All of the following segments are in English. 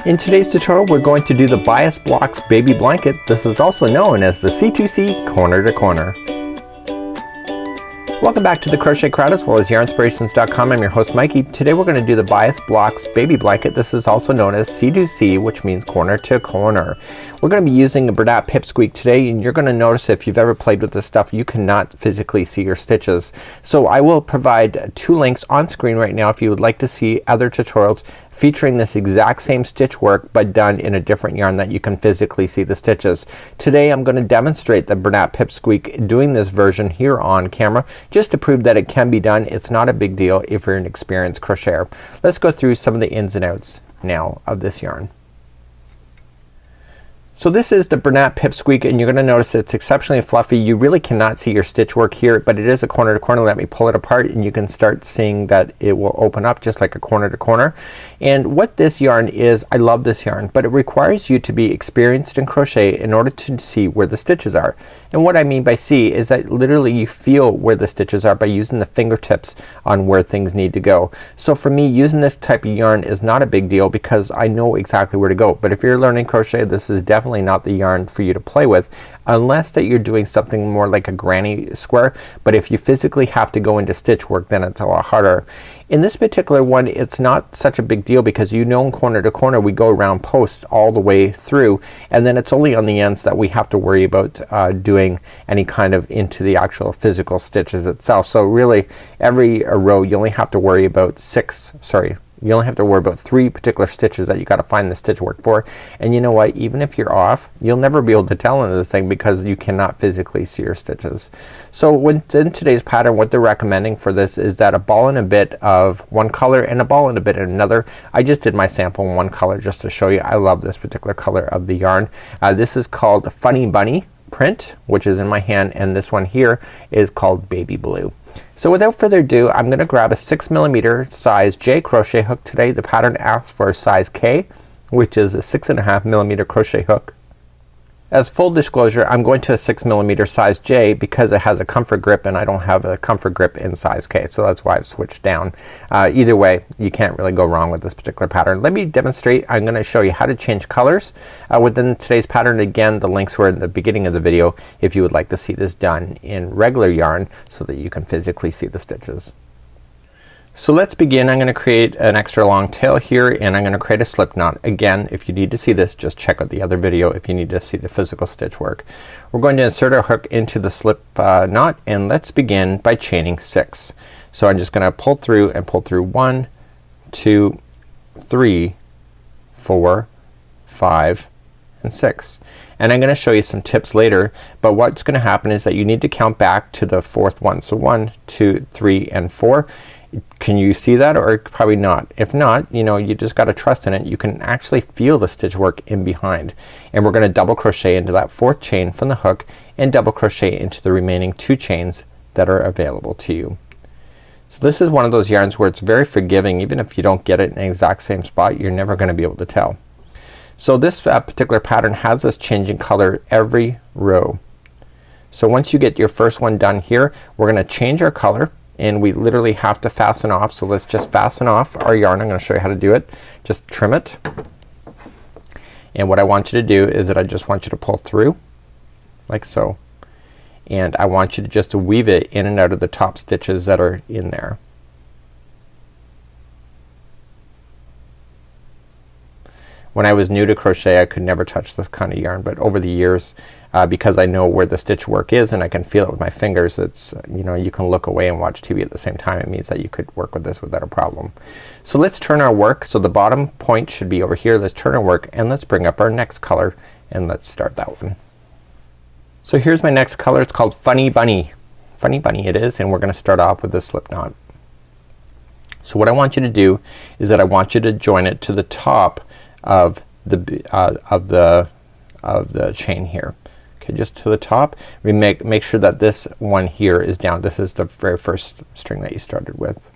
In today's tutorial we're going to do the bias blocks baby blanket. This is also known as the C2C corner to corner. Welcome back to the Crochet Crowd as well as Yarnspirations.com. I'm your host Mikey. Today we're going to do the bias blocks baby blanket. This is also known as C2C, which means corner to corner. We're going to be using a Bernat Pipsqueak today, and you're going to notice if you've ever played with this stuff you cannot physically see your stitches. So I will provide two links on screen right now if you would like to see other tutorials featuring this exact same stitch work but done in a different yarn that you can physically see the stitches. Today I'm going to demonstrate the Bernat Pipsqueak doing this version here on camera just to prove that it can be done. It's not a big deal if you're an experienced crocheter. Let's go through some of the ins and outs now of this yarn. So this is the Bernat Pipsqueak, and you're going to notice it's exceptionally fluffy. You really cannot see your stitch work here, but it is a corner to corner. Let me pull it apart and you can start seeing that it will open up just like a corner to corner. And what this yarn is, I love this yarn, but it requires you to be experienced in crochet in order to see where the stitches are. And what I mean by see is that literally you feel where the stitches are by using the fingertips on where things need to go. So for me, using this type of yarn is not a big deal because I know exactly where to go. But if you're learning crochet, this is definitely not the yarn for you to play with unless that you're doing something more like a granny square. But if you physically have to go into stitch work, then it's a lot harder. In this particular one it's not such a big deal because you know in corner to corner we go around posts all the way through, and then it's only on the ends that we have to worry about doing any kind of into the actual physical stitches itself. So really every row you only have to worry about you only have to worry about 3 particular stitches that you gotta find the stitch work for. And you know what, even if you're off, you'll never be able to tell in this thing because you cannot physically see your stitches. So in today's pattern what they're recommending for this is that a ball and a bit of one color and a ball and a bit in another. I just did my sample in one color just to show you. I love this particular color of the yarn. This is called Funny Bunny print, which is in my hand, and this one here is called Baby Blue. So without further ado, I'm gonna grab a 6mm size J crochet hook today. The pattern asks for a size K, which is a 6.5mm crochet hook. As full disclosure, I'm going to a 6mm size J because it has a comfort grip and I don't have a comfort grip in size K, so that's why I've switched down. Either way you can't really go wrong with this particular pattern. Let me demonstrate. I'm gonna show you how to change colors within today's pattern. Again, the links were in the beginning of the video if you would like to see this done in regular yarn so that you can physically see the stitches. So let's begin. I'm gonna create an extra long tail here and I'm gonna create a slip knot. Again, if you need to see this, just check out the other video if you need to see the physical stitch work. We're going to insert our hook into the slip knot, and let's begin by chaining 6. So I'm just gonna pull through and pull through 1, 2, 3, 4, 5, and 6. And I'm gonna show you some tips later, but what's gonna happen is that you need to count back to the 4th one. So 1, 2, 3, and 4. Can you see that, or probably not? If not, you know, you just gotta trust in it. You can actually feel the stitch work in behind. And we're gonna double crochet into that 4th chain from the hook and double crochet into the remaining 2 chains that are available to you. So this is one of those yarns where it's very forgiving. Even if you don't get it in the exact same spot, you're never gonna be able to tell. So this particular pattern has us changing color every row. So once you get your first one done here, we're gonna change our color. And we literally have to fasten off. So let's just fasten off our yarn. I'm gonna show you how to do it. Just trim it. And what I want you to do is that I just want you to pull through like so. And I want you to just weave it in and out of the top stitches that are in there. When I was new to crochet I could never touch this kind of yarn, but over the years because I know where the stitch work is and I can feel it with my fingers, it's you know, you can look away and watch TV at the same time. It means that you could work with this without a problem. So let's turn our work. So the bottom point should be over here. Let's turn our work and let's bring up our next color and let's start that one. So here's my next color. It's called Funny Bunny. Funny Bunny it is, and we're gonna start off with a slip knot. So what I want you to do is that I want you to join it to the top of the chain here. Okay, just to the top. We make sure that this one here is down. This is the very first string that you started with.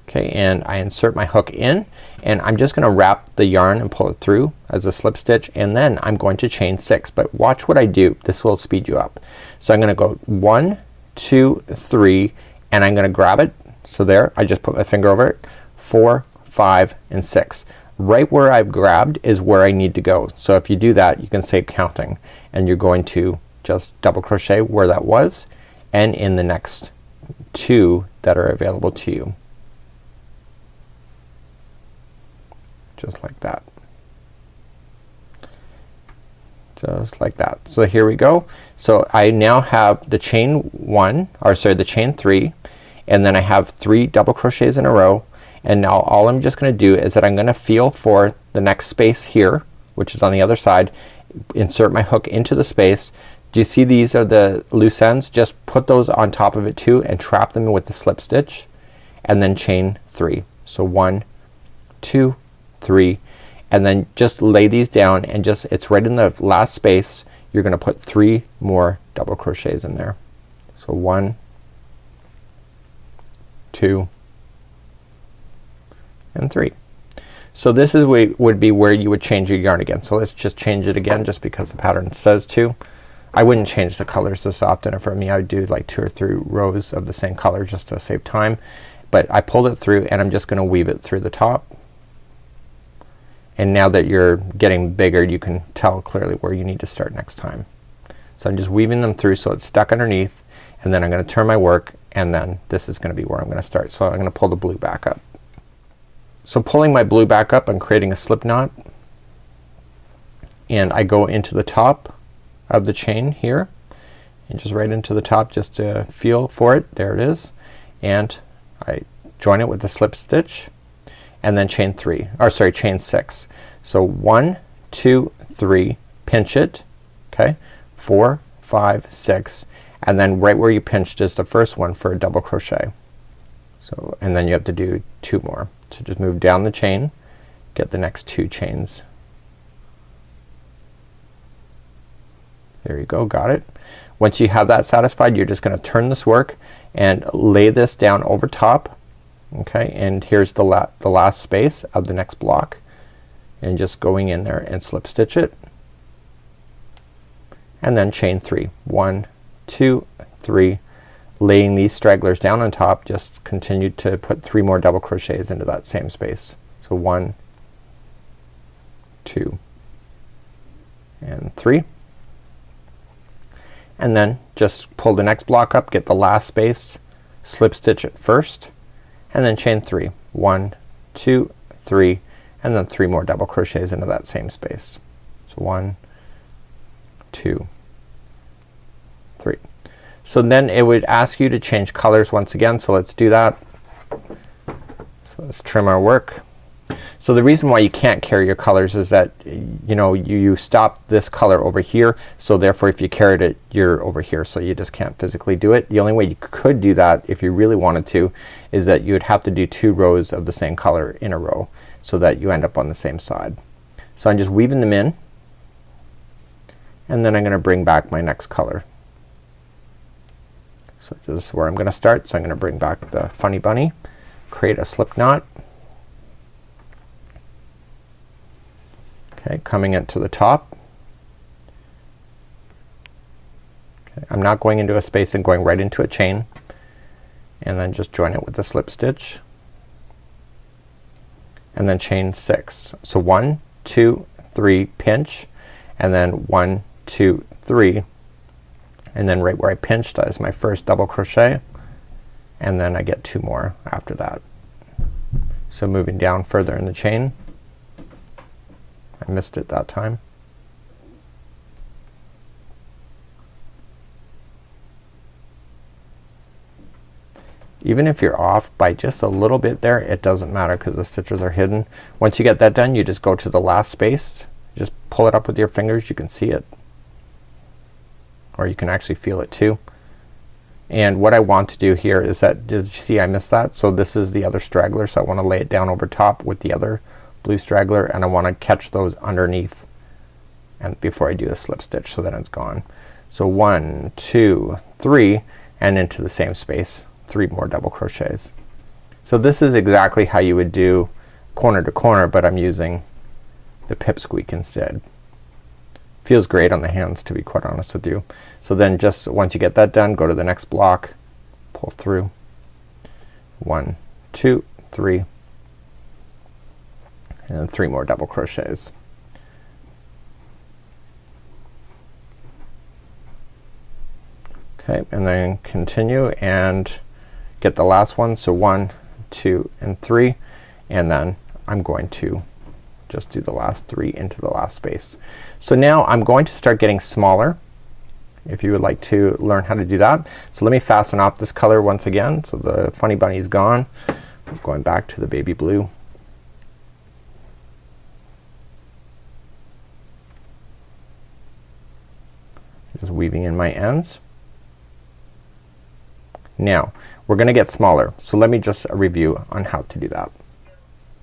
Okay, and I insert my hook in and I'm just gonna wrap the yarn and pull it through as a slip stitch, and then I'm going to chain 6. But watch what I do. This will speed you up. So I'm gonna go 1, 2, 3, and I'm gonna grab it. So there, I just put my finger over it. 4, 5, and 6. right where I've grabbed is where I need to go. So if you do that, you can save counting, and you're going to just double crochet where that was and in the next two that are available to you, just like that, just like that. So here we go. So I now have the chain one, or sorry, the chain three, and then I have 3 double crochets in a row. And now all I'm just gonna do is that I'm gonna feel for the next space here, which is on the other side, insert my hook into the space. Do you see these are the loose ends? Just put those on top of it too and trap them with the slip stitch, and then chain 3. So 1, 2, 3, and then just lay these down, and just, it's right in the last space. You're gonna put 3 more double crochets in there. So 1, 2, and 3. So this is would be where you would change your yarn again. So let's just change it again, just because the pattern says to. I wouldn't change the colors this often. If for me, I would do like 2 or 3 rows of the same color just to save time. But I pulled it through, and I'm just gonna weave it through the top. And now that you're getting bigger, you can tell clearly where you need to start next time. So I'm just weaving them through so it's stuck underneath, and then I'm gonna turn my work, and then this is gonna be where I'm gonna start. So I'm gonna pull the blue back up. So pulling my blue back up, I'm creating a slip knot, and I go into the top of the chain here, and just right into the top, just to feel for it. There it is. And I join it with the slip stitch, and then chain 3, or sorry, chain 6. So 1, 2, 3, pinch it, okay, 4, 5, 6, and then right where you pinched is the first one for a double crochet. So, and then you have to do 2 more. So just move down the chain, get the next 2 chains. There you go, got it. Once you have that satisfied, you're just gonna turn this work and lay this down over top, okay, and here's the last space of the next block, and just going in there and slip stitch it, and then chain 3. 1, 2, 3, laying these stragglers down on top. Just continue to put 3 more double crochets into that same space. So 1, 2, and 3. And then just pull the next block up, get the last space, slip stitch it first, and then chain 3. 1, 2, 3, and then 3 more double crochets into that same space. So 1, 2, 3. So then it would ask you to change colors once again. So let's do that. So let's trim our work. So the reason why you can't carry your colors is that you stop this color over here, so therefore if you carried it, you're over here, so you just can't physically do it. The only way you could do that if you really wanted to is that you would have to do 2 rows of the same color in a row so that you end up on the same side. So I'm just weaving them in, and then I'm gonna bring back my next color. So this is where I'm gonna start. So I'm gonna bring back the funny bunny, create a slip knot. Okay, coming into the top. Okay, I'm not going into a space and going right into a chain, and then just join it with the slip stitch, and then chain 6. So 1, 2, 3, pinch, and then 1, 2, 3, and then right where I pinched is my first double crochet, and then I get 2 more after that. So moving down further in the chain. I missed it that time. Even if you're off by just a little bit there, it doesn't matter because the stitches are hidden. Once you get that done, you just go to the last space, just pull it up with your fingers. You can see it, or you can actually feel it too. And what I want to do here is that, did you see I missed that? So this is the other straggler, so I want to lay it down over top with the other blue straggler, and I want to catch those underneath and before I do a slip stitch, so that it's gone. So 1, 2, 3, and into the same space 3 more double crochets. So this is exactly how you would do corner to corner, but I'm using the Pipsqueak instead. Feels great on the hands, to be quite honest with you. So then just once you get that done, go to the next block, pull through 1, 2, 3, and then 3 more double crochets. Okay, and then continue and get the last one. So 1, 2 and 3, and then I'm going to just do the last 3 into the last space. So now I'm going to start getting smaller, if you would like to learn how to do that. So let me fasten off this color once again. So the funny bunny is gone. I'm going back to the baby blue. Just weaving in my ends. Now we're gonna get smaller, so let me just review on how to do that.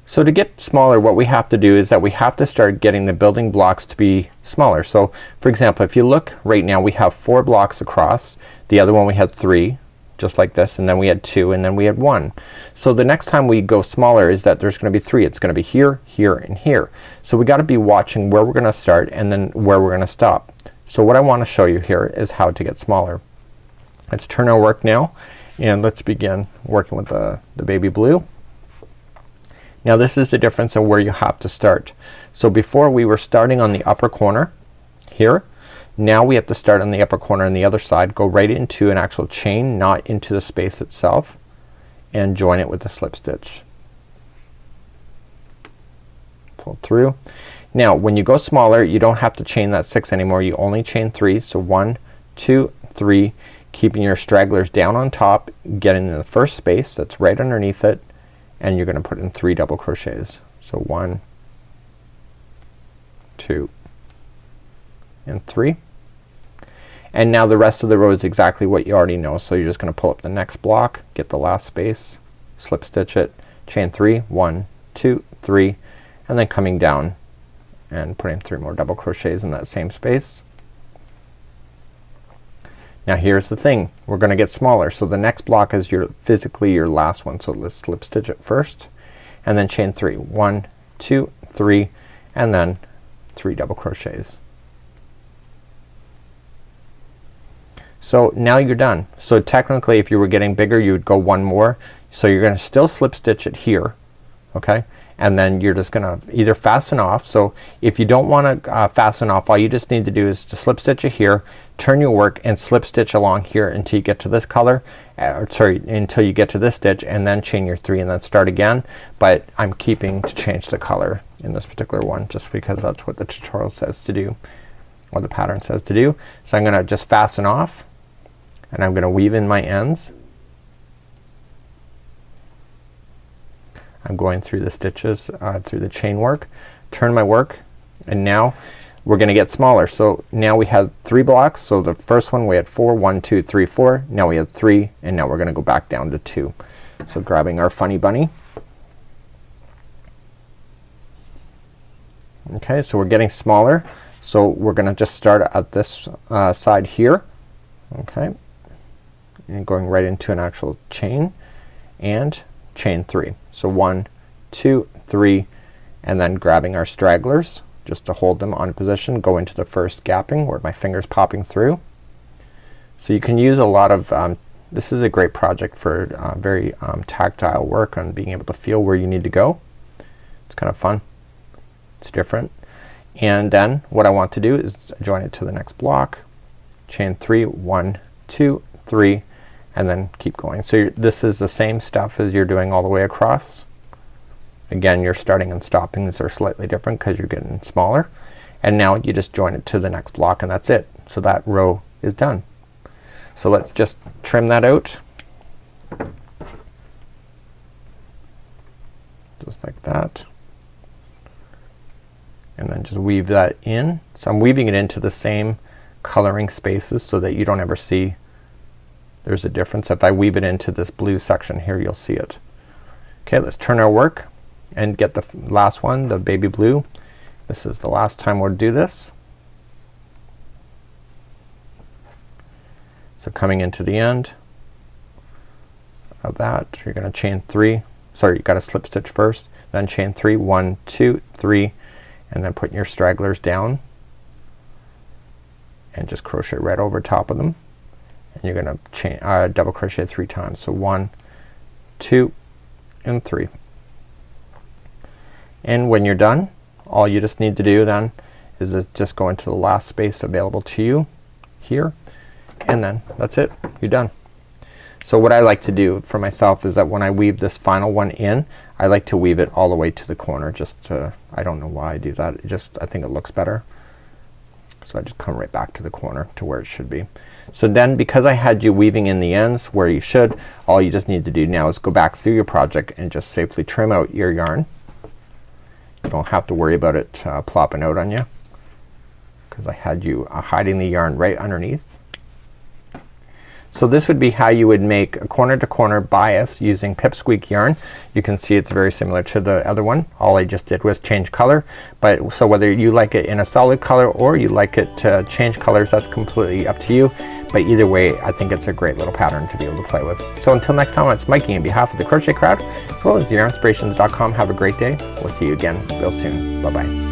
So to get smaller, what we have to do is that we have to start getting the building blocks to be smaller. So for example, if you look right now, we have 4 blocks across. The other one we had 3, just like this, and then we had 2, and then we had 1. So the next time we go smaller is that there's gonna be 3. It's gonna be here, here, and here. So we gotta be watching where we're gonna start and then where we're gonna stop. So what I want to show you here is how to get smaller. Let's turn our work now and let's begin working with the baby blue. Now this is the difference in where you have to start. So before we were starting on the upper corner here. Now we have to start on the upper corner on the other side, go right into an actual chain, not into the space itself, and join it with the slip stitch. Pull through. Now when you go smaller, you don't have to chain that 6 anymore. You only chain 3. So 1, 2, 3, keeping your stragglers down on top, getting in the first space that's right underneath it, and you're gonna put in 3 double crochets. So 1, 2 and 3. And now the rest of the row is exactly what you already know. So you're just gonna pull up the next block, get the last space, slip stitch it, chain 3, 1, 2, 3, and then coming down and putting 3 more double crochets in that same space. Now here's the thing, we're gonna get smaller. So the next block is physically your last one. So let's slip stitch it first and then chain 3, 1, 2, 3, and then 3 double crochets. So now you're done. So technically if you were getting bigger, you would go 1 more. So you're gonna still slip stitch it here, okay? And then you're just gonna either fasten off. So if you don't wanna fasten off, all you just need to do is to slip stitch it here, turn your work and slip stitch along here until you get to this color, until you get to this stitch, and then chain your 3 and then start again. But I'm keeping to change the color in this particular one just because that's what the tutorial says to do, or the pattern says to do. So I'm gonna just fasten off and I'm gonna weave in my ends. I'm going through the stitches through the chain work, turn my work, and now we're gonna get smaller. So now we have 3 blocks. So the first one we had 4, 1, 2, 3, 4. Now we have 3, and now we're gonna go back down to 2. So grabbing our funny bunny. Okay, so we're getting smaller. So we're gonna just start at this side here. Okay, and going right into an actual chain and chain 3. So 1, 2, 3, and then grabbing our stragglers just to hold them on position, go into the first gapping where my finger's popping through. So you can use a lot of this is a great project for very tactile work on being able to feel where you need to go. It's kind of fun. It's different. And then what I want to do is join it to the next block, chain 3, 1, 2, 3, and then keep going. So this is the same stuff as you're doing all the way across. Again, your starting and stoppings are slightly different because you're getting smaller. And now you just join it to the next block and that's it. So that row is done. So let's just trim that out. Just like that. And then just weave that in. So I'm weaving it into the same coloring spaces so that you don't ever see there's a difference. If I weave it into this blue section here, you'll see it. Okay, let's turn our work and get the last one, the baby blue. This is the last time we'll do this. So coming into the end of that, you're gonna chain 3. Sorry, you gotta slip stitch first, then chain 3, 1, 2, 3, and then put your stragglers down and just crochet right over top of them. And you're gonna chain double crochet 3 times. So 1, 2, and 3. And when you're done, all you just need to do then is just go into the last space available to you here, and then that's it, you're done. So what I like to do for myself is that when I weave this final one in, I like to weave it all the way to the corner, just to, I don't know why I do that, I think it looks better. So I just come right back to the corner to where it should be. So then because I had you weaving in the ends where you should, all you just need to do now is go back through your project and just safely trim out your yarn. You don't have to worry about it plopping out on you, because I had you hiding the yarn right underneath. So this would be how you would make a corner to corner bias using Pipsqueak yarn. You can see it's very similar to the other one. All I just did was change color, but so whether you like it in a solid color or you like it to change colors, that's completely up to you. But either way, I think it's a great little pattern to be able to play with. So until next time, it's Mikey on behalf of the Crochet Crowd as well as the Yarnspirations.com. Have a great day. We'll see you again real soon. Bye bye.